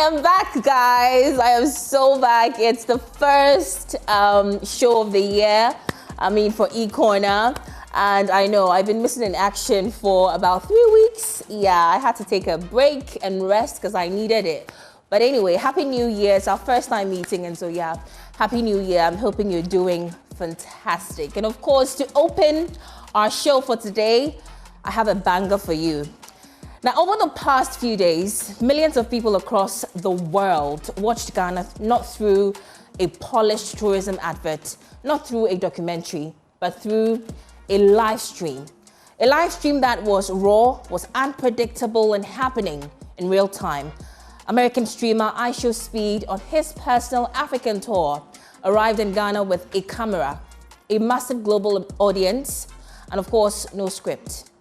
am back, guys. I am so back. It's the first show of the year. For eCorner. And I know I've been missing in action for about 3 weeks. Yeah, I had to take a break and rest because I needed it. But anyway, Happy New Year. It's our first time meeting. And so, yeah, Happy New Year. I'm hoping you're doing fantastic. And of course, to open our show for today, I have a banger for you. Now, over the past few days, millions of people across the world watched Ghana not through a polished tourism advert, not through a documentary, but through a live stream. A live stream that was raw, was unpredictable and happening in real time. American streamer IShowspeed, on his personal African tour, arrived in Ghana with a camera, a massive global audience, and of course, no script.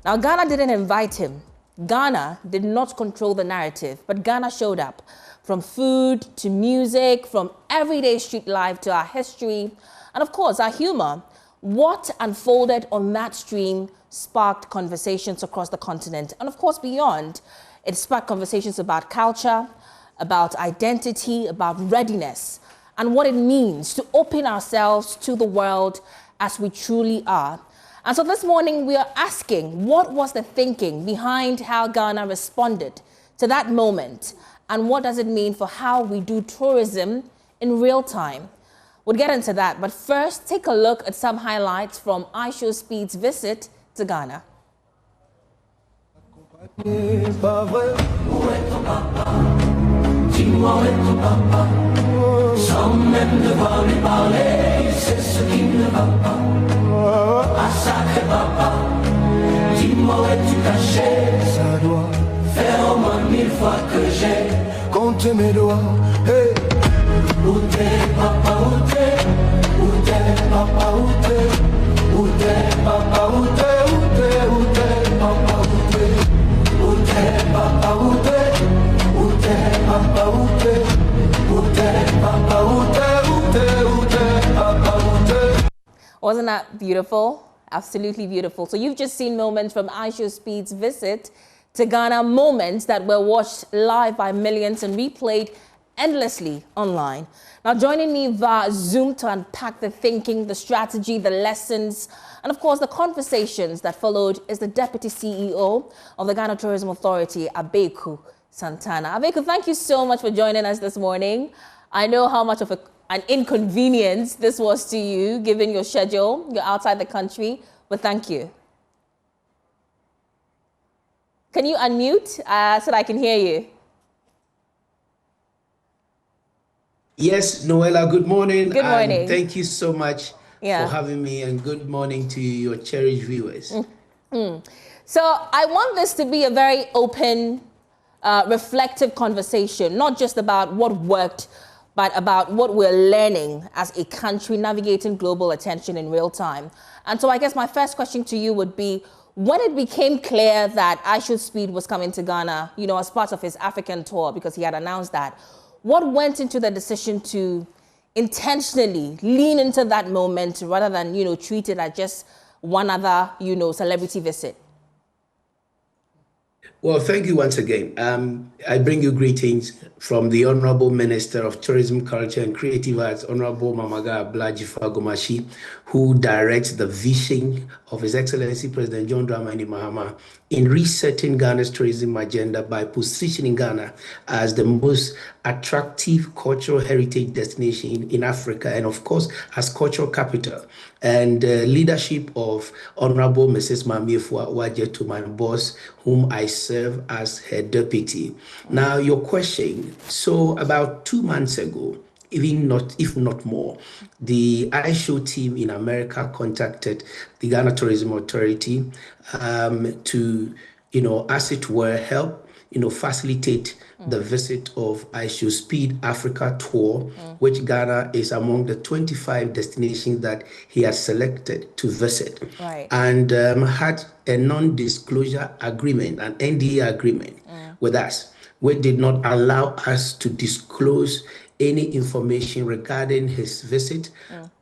Now, Ghana didn't invite him. Ghana did not control the narrative, but Ghana showed up. From food to music, from everyday street life to our history, and of course, our humor. What unfolded on that stream sparked conversations across the continent, and of course, beyond. It sparked conversations about culture, about identity, about readiness, and what it means to open ourselves to the world as we truly are. And so this morning, we are asking, what was the thinking behind how Ghana responded to that moment? And what does it mean for how we do tourism in real time? We'll get into that. But first, take a look at some highlights from IShowspeed's visit to Ghana. Ça doit faire au moins 1000 fois que j'ai compté mes doigts. Hey. Où t'es, papa, où t'es? Où t'es, papa, où t'es? Où t'es, papa, où t'es? Où t'es, où t'es, papa, où t'es? Où t'es, papa, où t'es? Où t'es, papa, où t'es? Où t'es, papa, où t'es? Où t'es, où t'es, papa, où t'es? Wasn't that beautiful? Absolutely beautiful. So you've just seen moments from IShowspeed's visit to Ghana, moments that were watched live by millions and replayed endlessly online. Now, joining me via Zoom to unpack the thinking, the strategy, the lessons, and of course, the conversations that followed is the Deputy CEO of the Ghana Tourism Authority, Abeiku Santana. Abeiku, thank you so much for joining us this morning. I know how much of an inconvenience this was to you, given your schedule. You're outside the country, but thank you. Can you unmute so that I can hear you? Yes, Noella, good morning. Good morning. And thank you so much for having me, and good morning to your cherished viewers. So I want this to be a very open, reflective conversation, not just about what worked, but about what we're learning as a country navigating global attention in real time. And so I guess my first question to you would be, when it became clear that IShowspeed was coming to Ghana, as part of his African tour, because he had announced that, what went into the decision to intentionally lean into that moment rather than, treat it as just one other, celebrity visit? Well, thank you once again. I bring you greetings from the Honorable Minister of Tourism, Culture and Creative Arts, Honorable Mamaga Ablajifa Gomashi, who directs the vision of His Excellency President John Dramani Mahama in resetting Ghana's tourism agenda by positioning Ghana as the most attractive cultural heritage destination in Africa, and of course, as cultural capital. And leadership of Honorable Mrs. Mamiefua Wajetu, my boss, whom I serve as her deputy. Now, your question. So about 2 months ago, if not more, the iShow team in America contacted the Ghana Tourism Authority to, as it were, help, facilitate the visit of IShowspeed Africa tour, which Ghana is among the 25 destinations that he has selected to visit. Right. And had a non-disclosure agreement, an NDA agreement with us, which did not allow us to disclose any information regarding his visit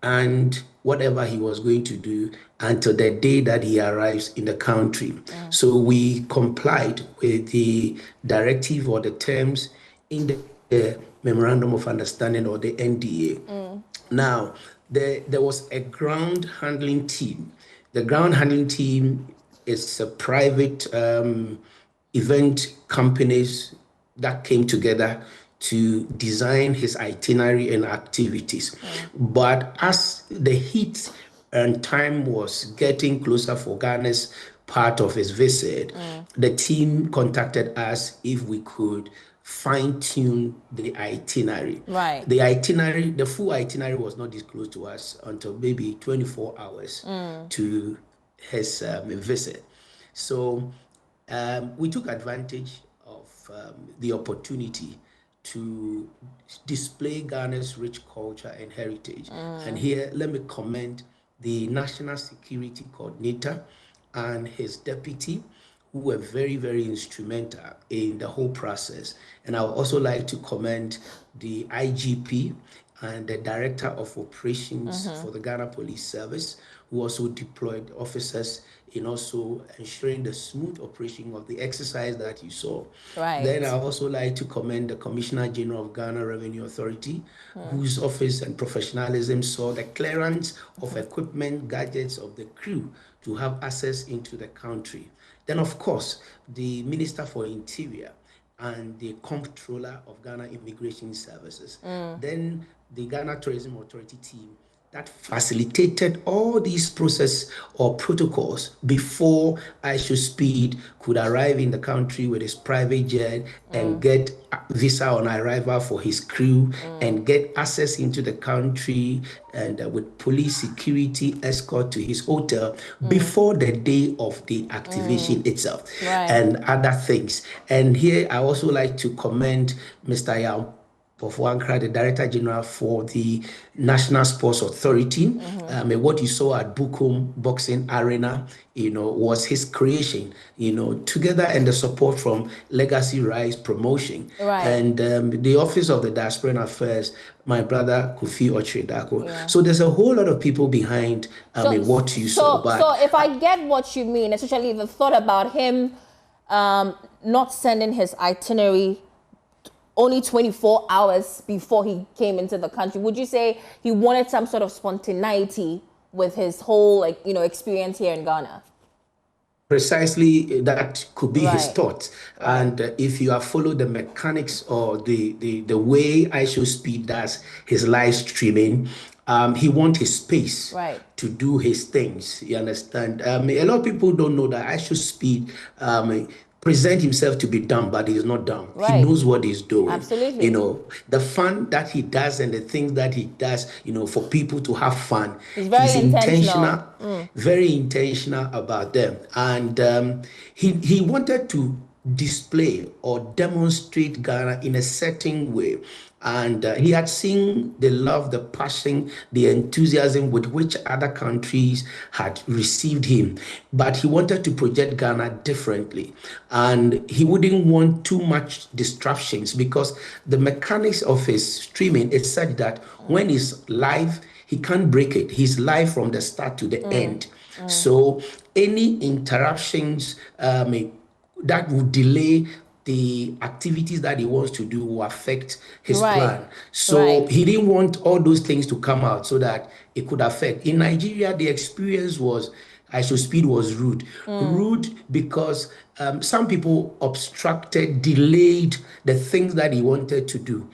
and whatever he was going to do until the day that he arrives in the country. So we complied with the directive or the terms in the Memorandum of Understanding, or the NDA. Now, there was a ground handling team. The ground handling team is a private event companies that came together to design his itinerary and activities. But as the heat and time was getting closer for Ghana's part of his visit, the team contacted us if we could fine-tune the itinerary. Right. The full itinerary was not disclosed to us until maybe 24 hours to his visit. So we took advantage of the opportunity to display Ghana's rich culture and heritage. And here, let me commend the National Security Coordinator and his deputy, who were very, very instrumental in the whole process. And I would also like to commend the IGP and the Director of Operations for the Ghana Police Service, who also deployed officers in also ensuring the smooth operation of the exercise that you saw. Right. Then I also like to commend the Commissioner General of Ghana Revenue Authority, whose office and professionalism saw the clearance of equipment, gadgets of the crew to have access into the country. Then, of course, the Minister for Interior and the Comptroller of Ghana Immigration Services. Then the Ghana Tourism Authority team that facilitated all these process or protocols before IShowspeed could arrive in the country with his private jet and get a visa on arrival for his crew and get access into the country and with police security escort to his hotel before the day of the activation itself and other things. And here I also like to commend Mr. Yao of Wankra, the Director General for the National Sports Authority. What you saw at Bukum Boxing Arena, was his creation, together, and the support from Legacy Rise Promotion. And the Office of the Diaspora Affairs, my brother Kofi Ochredako. So there's a whole lot of people behind what you saw. So if I get what you mean, especially the thought about him not sending his itinerary only 24 hours before he came into the country, would you say he wanted some sort of spontaneity with his whole, experience here in Ghana? Precisely, that could be his thought. And if you have followed the mechanics or the way IShowspeed does his live streaming, he wants his space to do his things. You understand? A lot of people don't know that IShowspeed present himself to be dumb, but he's not dumb. He knows what he's doing. Absolutely. The fun that he does and the things that he does, for people to have fun. He's very intentional. Very intentional about them. And he wanted to display or demonstrate Ghana in a certain way. And he had seen the love, the passion, the enthusiasm with which other countries had received him. But he wanted to project Ghana differently. And he wouldn't want too much distractions, because the mechanics of his streaming is such that when he's live, he can't break it. He's live from the start to the end. So any interruptions that would delay the activities that he wants to do will affect his plan. So he didn't want all those things to come out so that it could affect. In Nigeria, the experience was IShowspeed was rude. Rude because some people obstructed, delayed the things that he wanted to do.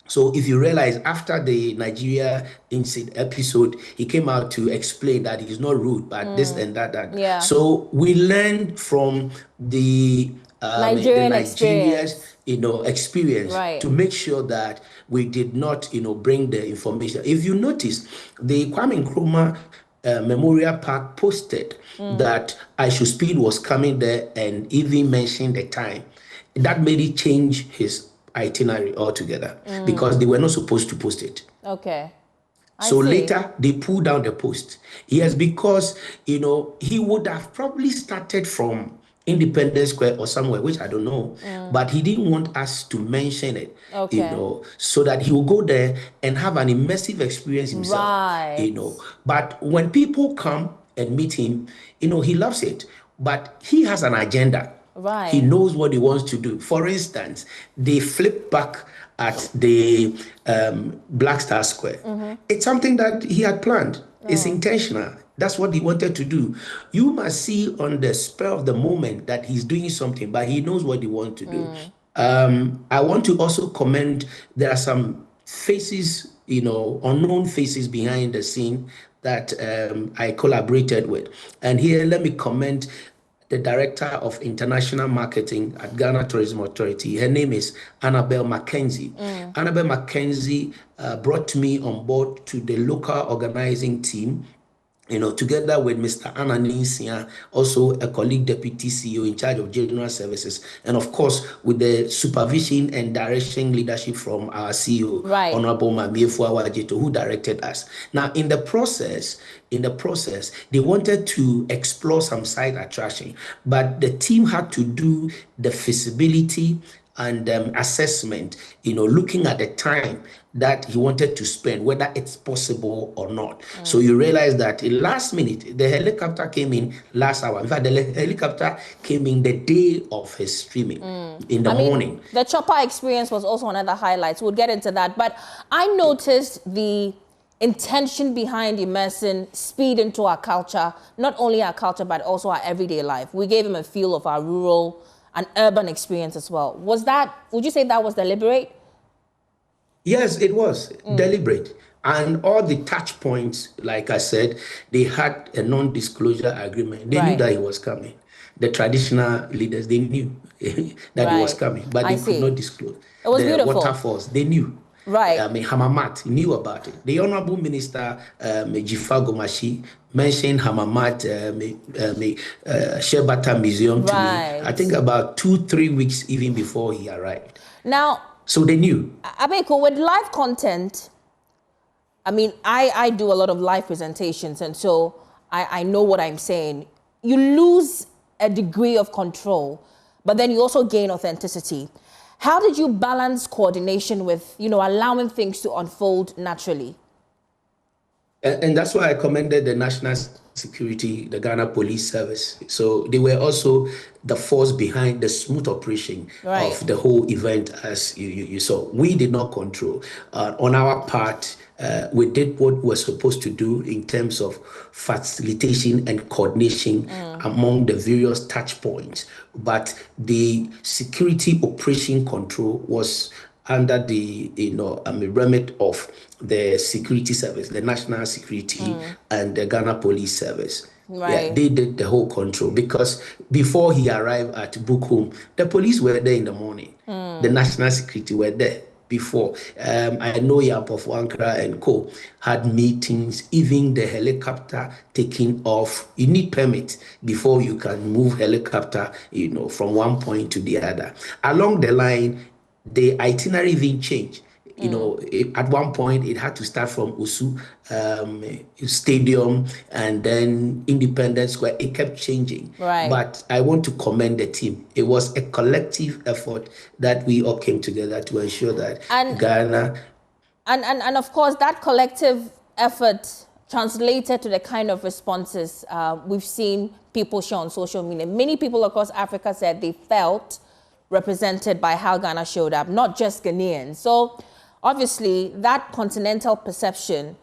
So if you realize, after the Nigeria incident episode, he came out to explain that he's not rude, but this and that. So we learned from the Nigerian experience, to make sure that we did not, bring the information. If you notice, the Kwame Nkrumah Memorial Park posted that IShowspeed was coming there and even mentioned the time. That made it change his itinerary altogether because they were not supposed to post it. Okay. So later they pulled down the post. Yes, because he would have probably started from Independence Square or somewhere, which I don't know, but he didn't want us to mention it, so that he will go there and have an immersive experience himself, But when people come and meet him, he loves it, but he has an agenda. Right. He knows what he wants to do. For instance, they flip back at the Black Star Square. It's something that he had planned. It's intentional. That's what he wanted to do. You must see on the spur of the moment that he's doing something, but he knows what he wants to do. I want to also comment, there are some faces, unknown faces behind the scene that I collaborated with. And here, let me comment the Director of International Marketing at Ghana Tourism Authority. Her name is Annabelle Mackenzie. Annabelle Mackenzie brought me on board to the local organizing team, together with Mr. Ananisia, also a colleague deputy CEO in charge of general services, and of course with the supervision and direction leadership from our CEO, Right. Honorable Mamiefu Awajeto, who directed us. Now, in the process, they wanted to explore some site attraction, but the team had to do the feasibility and assessment, looking at the time that he wanted to spend, whether it's possible or not. So you realize that in last minute, the helicopter came in last hour. In fact, the helicopter came in the day of his streaming, in the morning. The chopper experience was also another highlight. We'll get into that. But I noticed the intention behind immersing speed into our culture, not only our culture, but also our everyday life. We gave him a feel of our rural and urban experience as well. Would you say that was deliberate? Yes, it was deliberate. And all the touch points, like I said, they had a non-disclosure agreement. They knew that he was coming. The traditional leaders, they knew that he was coming, but they could not disclose. It was beautiful. Waterfalls, they knew. Right. Hamamat knew about it. The Honorable Minister, Jifa Gomashi, mentioned Hamamat, Shebata Museum to me, I think about 2-3 weeks even before he arrived. Now, so they knew. Abeiku, with live content, I do a lot of live presentations, and so I know what I'm saying. You lose a degree of control, but then you also gain authenticity. How did you balance coordination with, allowing things to unfold naturally? And that's why I commended the National Security, the Ghana Police Service. So they were also the force behind the smooth operation of the whole event, as you saw. We did not control. On our part, we did what we were supposed to do in terms of facilitation and coordination among the various touch points. But the security operation control was under the remit of the security service, the National Security and the Ghana Police Service. Right. Yeah, they did the whole control, because before he arrived at Bukum, the police were there in the morning. The National Security were there before. I know Yampov Wankra and co had meetings, even the helicopter taking off. You need permit before you can move helicopter, from one point to the other. Along the line, the itinerary even changed. At one point, it had to start from Usu Stadium and then Independence Square. It kept changing. Right. But I want to commend the team. It was a collective effort that we all came together to ensure that Ghana... And of course, that collective effort translated to the kind of responses we've seen people show on social media. Many people across Africa said they felt represented by how Ghana showed up, not just Ghanaians. So obviously that continental perception,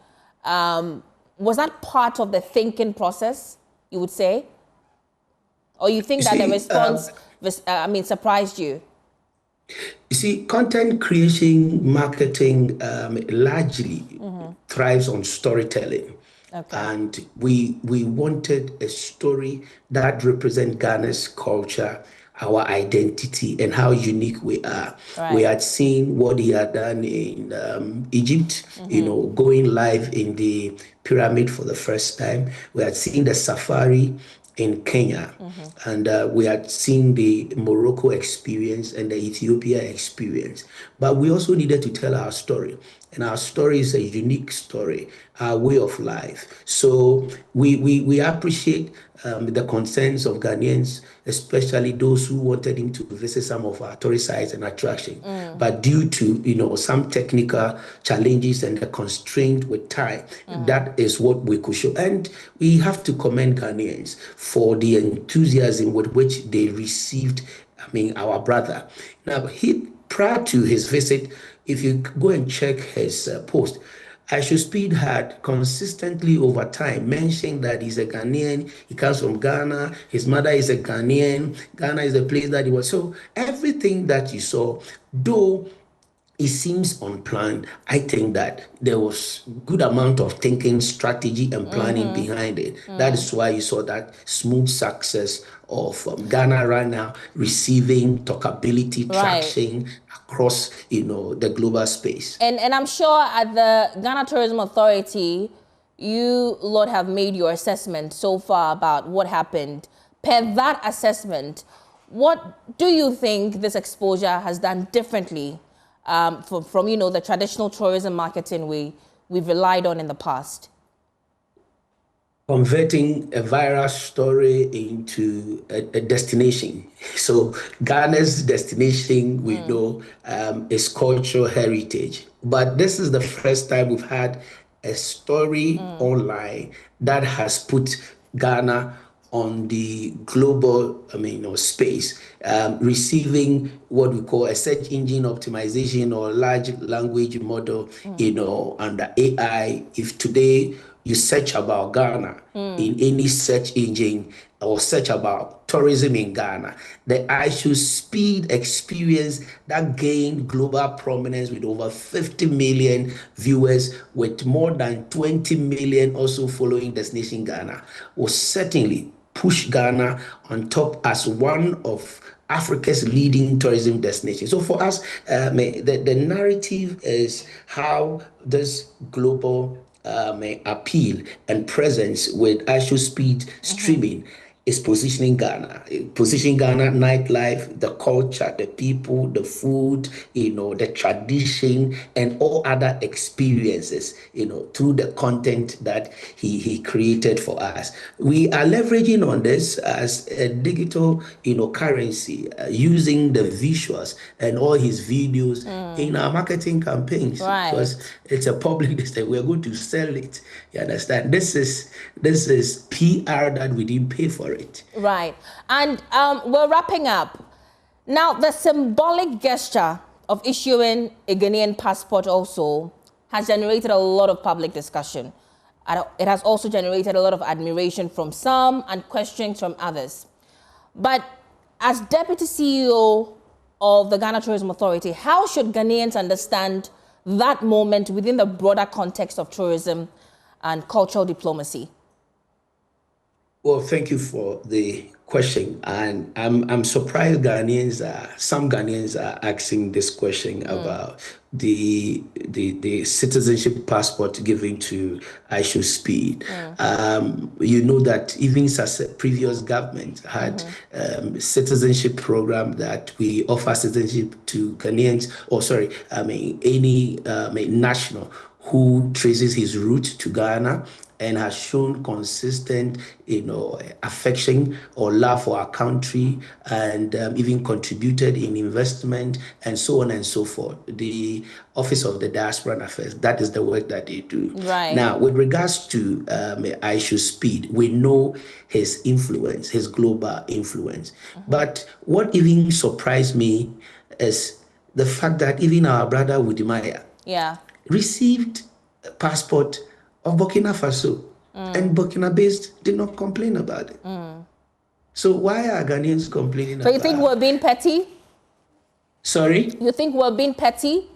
was that part of the thinking process, you would say? Or you think that the response surprised you? You see, content creation, marketing largely thrives on storytelling. Okay. And we wanted a story that represents Ghana's culture, our identity, and how unique we are. Right. We had seen what he had done in Egypt, going live in the pyramid for the first time. We had seen the safari in Kenya, and we had seen the Morocco experience and the Ethiopia experience. But we also needed to tell our story. And our story is a unique story, our way of life. So we appreciate the concerns of Ghanaians, especially those who wanted him to visit some of our tourist sites and attractions. But due to some technical challenges and the constraint with time, that is what we could show. And we have to commend Ghanaians for the enthusiasm with which they received, our brother. Now, prior to his visit, if you go and check his post, IShowspeed had consistently over time mentioned that he's a Ghanaian, he comes from Ghana, his mother is a Ghanaian, Ghana is the place that he was. So everything that you saw, though it seems unplanned, I think that there was good amount of thinking, strategy, and planning behind it. That is why you saw that smooth success of Ghana right now receiving talkability, traction across, the global space. And I'm sure at the Ghana Tourism Authority, you, Lord, have made your assessment so far about what happened. Per that assessment, what do you think this exposure has done differently from the traditional tourism marketing we've relied on in the past? Converting a viral story into a destination. So Ghana's destination, we know, is cultural heritage. But this is the first time we've had a story online that has put Ghana on the global, space, receiving what we call a search engine optimization or large language model, under AI. If today you search about Ghana in any search engine or search about tourism in Ghana, the IShowspeed experience that gained global prominence with over 50 million viewers, with more than 20 million also following Destination Ghana, will certainly push Ghana on top as one of Africa's leading tourism destinations. So for us, the narrative is how this global appeal and presence with IShowspeed streaming is positioning Ghana, nightlife, the culture, the people, the food, the tradition, and all other experiences, through the content that he created for us. We are leveraging on this as a digital, currency, using the visuals and all his videos in our marketing campaigns, because it's a public listing. We're going to sell it. You understand? This is PR that we didn't pay for it. Right. And we're wrapping up. Now, the symbolic gesture of issuing a Ghanaian passport also has generated a lot of public discussion. It has also generated a lot of admiration from some and questions from others. But as Deputy CEO of the Ghana Tourism Authority, how should Ghanaians understand that moment within the broader context of tourism and cultural diplomacy? Well, thank you for the question. And I'm surprised some Ghanaians are asking this question about the citizenship passport given to IShowspeed. You know that even as a previous government had citizenship program that we offer citizenship to Ghanaians, any national who traces his root to Ghana and has shown consistent, affection or love for our country, and even contributed in investment and so on and so forth. The Office of the Diaspora and Affairs, that is the work that they do. Right. Now, with regards to IShowspeed, we know his influence, his global influence. But what even surprised me is the fact that even our brother Wudimaya received a passport of Burkina Faso, and Burkina-based did not complain about it. So why are Ghanaians complaining about it? So you think we're being petty? Sorry? You think we're being petty?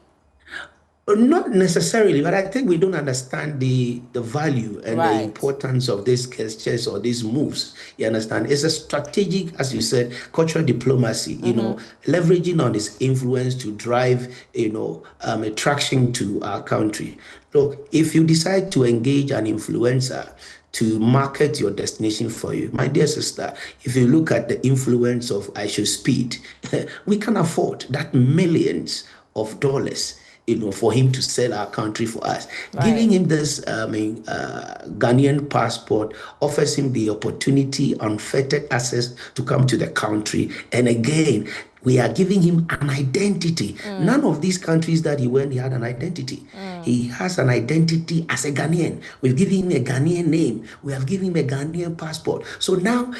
Not necessarily, but I think we don't understand the value and the importance of these gestures or these moves. You understand? It's a strategic, as you said, cultural diplomacy, leveraging on its influence to drive, attraction to our country. Look, if you decide to engage an influencer to market your destination for you, my dear sister, if you look at the influence of IShowspeed, we can afford that millions of dollars, for him to sell our country for us. Giving him this Ghanaian passport offers him the opportunity, unfettered access to come to the country. And again, we are giving him an identity. None of these countries that he went, he had an identity. He has an identity as a Ghanaian. We've given him a Ghanaian name. We have given him a Ghanaian passport. So now,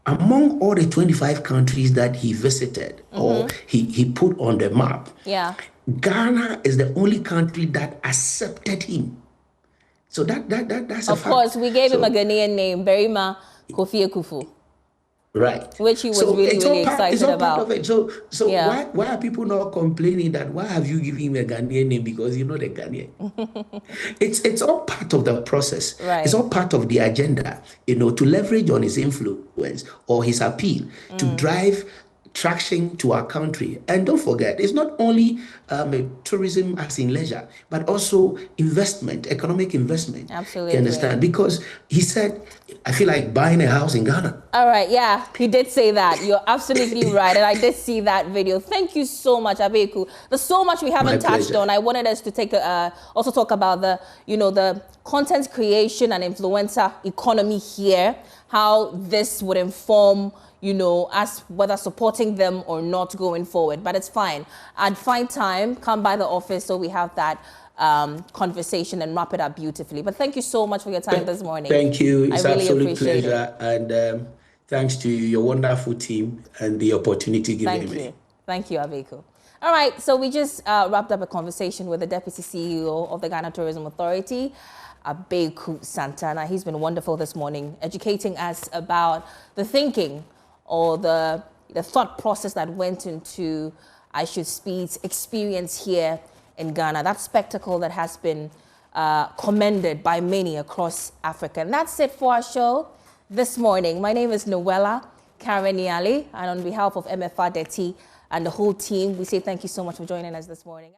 among all the 25 countries that he visited or he put on the map, Ghana is the only country that accepted him. So that's a fact. Of course, we gave him a Ghanaian name, Berima Kofi Ekufu. Right. Which he was really excited about. Part of it. So why are people not complaining that why have you given him a Ghanaian name because you're not a Ghanaian? It's all part of the process. Right. It's all part of the agenda, to leverage on his influence or his appeal to drive traction to our country. And don't forget, it's not only tourism as in leisure, but also investment, economic investment. Absolutely. You understand? Because he said, I feel like buying a house in Ghana. All right, yeah, he did say that. You're absolutely right. And I did see that video. Thank you so much, Abeiku. There's so much we haven't touched on. I wanted us to also talk about the content creation and influencer economy here, how this would inform as whether supporting them or not going forward. But it's fine. I'd find time, come by the office so we have that conversation and wrap it up beautifully. But thank you so much for your time this morning. Thank you. It's I really absolute appreciate pleasure. it. And thanks to your wonderful team and the opportunity given me. Thank you, Abeiku. All right, so we just wrapped up a conversation with the Deputy CEO of the Ghana Tourism Authority, Abeiku Santana. He's been wonderful this morning, educating us about the thinking or the thought process that went into IShowspeed's experience here in Ghana, that spectacle that has been commended by many across Africa. And that's it for our show this morning. My name is Noella Kareniali, and on behalf of MFR Deti and the whole team, we say thank you so much for joining us this morning.